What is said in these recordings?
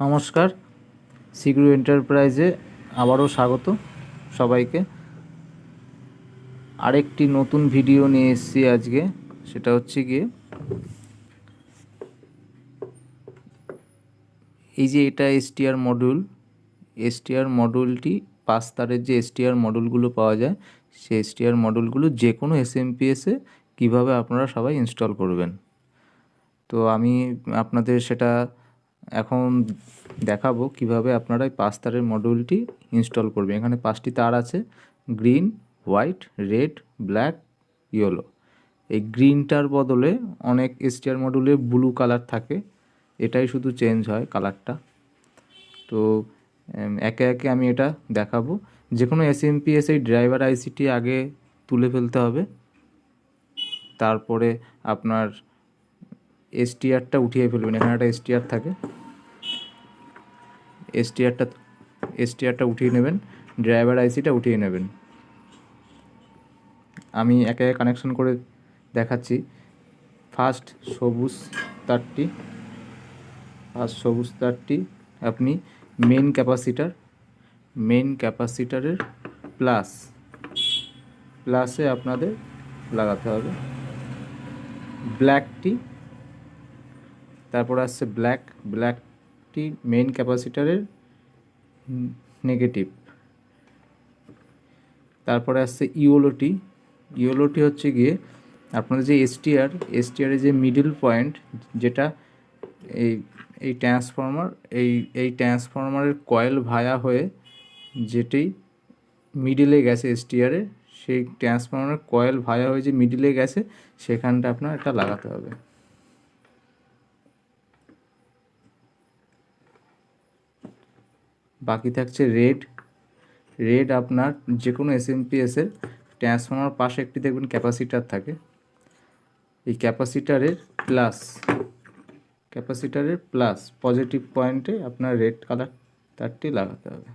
নমস্কার, সিগ্রু এন্টারপ্রাইজে আবারও স্বাগত সবাইকে। আরেকটি নতুন ভিডিও নিয়ে এসেছি আজকে। সেটা হচ্ছে গিয়ে এই যে এটা এসটিআর মডিউল। এসটিআর মডিউলটি 5 তারের যে এসটিআর মডিউলগুলো পাওয়া যায়, সেই এসটিআর মডিউলগুলো যে কোনো এসএমপিএসে কীভাবে আপনারা সবাই ইনস্টল করবেন। তো আমি আপনাদের সেটা এখন দেখাবো কিভাবে আপনারা এই 5 তারের মডিউলটি ইনস্টল করবেন। এখানে 5টি তার আছে, green, white, red, black, yellow. এই গ্রিনটার বদলে অনেক এসটিআর মডিউলে ব্লু কালার থাকে, এটাই শুধু চেঞ্জ হয় কালারটা। তো একে একে আমি এটা দেখাবো। যে কোনো এসএমপিএস এই ড্রাইভার আইসিটি আগে তুলে ফেলতে হবে, তারপরে আপনার এসটিআরটা উঠিয়ে ফেলবেন। এখানে একটা এসটিআর থাকে, এসটিআরটা উঠিয়ে নেবেন, ড্রাইভার আইসিটা উঠিয়ে নেবেন। আমি একে একে কানেকশন করে দেখাচ্ছি। ফার্স্ট সবুজ তারটি আপনি মেন ক্যাপাসিটারের প্লাসে আপনাদের লাগাতে হবে। ব্ল্যাকটি, তারপর আসছে ব্ল্যাকটি মেন ক্যাপাসিটারের নেগেটিভ। তারপরে আসছে ইওলোটি হচ্ছে গিয়ে আপনাদের যে এসটিআরের যে মিডল পয়েন্ট, যেটা এই ট্রান্সফরমারের কয়েল ভায়া হয়ে যেটি মিডিলে গেছে এসটিআরে, সেই ট্রান্সফরমারের কয়েল ভায়া হয়ে যে মিডিলে গেছে সেখানটা আপনার এটা লাগাতে হবে। বাকি থাকছে রেড আপনার যে কোনো এসএমপিএসের ট্রান্সফরমার পাশে একটি দেখবেন ক্যাপাসিটার থাকে, এই ক্যাপাসিটারের প্লাস পজিটিভ পয়েন্টে আপনার রেড কালার তারটি লাগাতে হবে।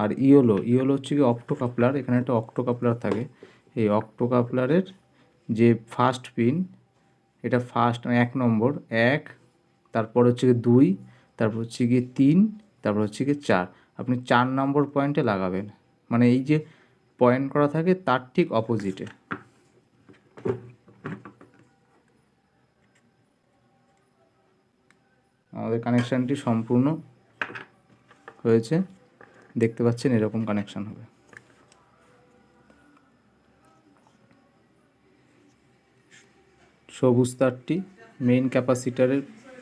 আর ইয়েলো হচ্ছে কি অক্টোকাপলার। এখানে একটা অক্টোকাপলার থাকে, এই অক্টোকাপলারের যে ফার্স্ট পিন, এটা ফার্স্ট 1 নম্বর, তারপর হচ্ছে গিয়ে 2, তারপর হচ্ছে গিয়ে 3, তারপর হচ্ছে গিয়ে 4। আপনি 4 নম্বর পয়েন্টে লাগাবেন, মানে এই যে পয়েন্ট করা থাকে তার ঠিক অপোজিটে। আমাদের কানেকশানটি সম্পূর্ণ হয়েছে, দেখতে পাচ্ছেন এরকম কানেকশান হবে। সবুজ তারটি মেইন ক্যাপাসিটারের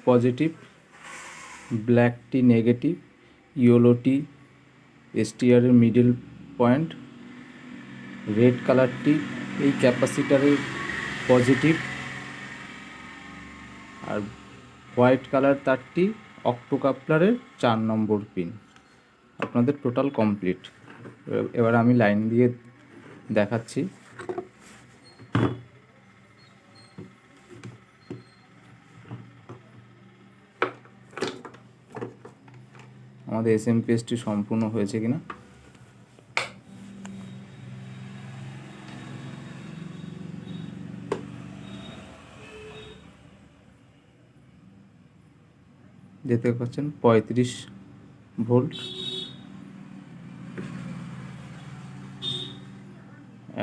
পজিটিভ, ব্ল্যাকটি নেগেটিভ, ইয়েলোটি এসটিআরের মিডল পয়েন্ট, রেড কালারটি এই ক্যাপাসিটারের পজিটিভ, আর হোয়াইট কালার তারটি অক্টোকাপলারের 4 নম্বর পিন। আপনাদের টোটাল কমপ্লিট। এবার আমি লাইন দিয়ে দেখাচ্ছি। আমাদের এসএমপিএসটি সম্পূর্ণ হয়েছে কিনা। দেখতে পাচ্ছেন 35 ভোল্ট,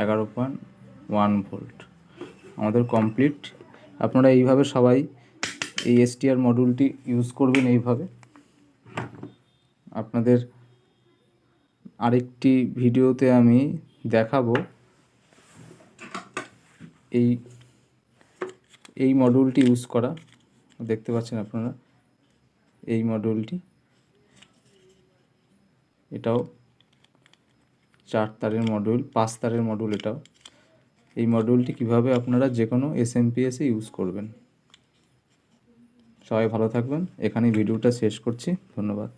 11.1 ভোল্ট আমাদের কমপ্লিট। আপনারা এইভাবে সবাই এই এসটিআর মডিউলটি ইউজ করবেন। এইভাবে আপনাদের আরেকটি ভিডিওতে আমি দেখাবো এই মডিউলটি ইউজ করা। দেখতে পাচ্ছেন আপনারা এই মডিউলটি, এটাও 4 তারের মডিউল, 5 তারের মডিউল এটাও। এই মডিউলটি কিভাবে আপনারা যে কোনো এসএমপিএসে ইউজ করবেন। সবাই ভালো থাকবেন। এখানেই ভিডিওটা শেষ করছি। ধন্যবাদ।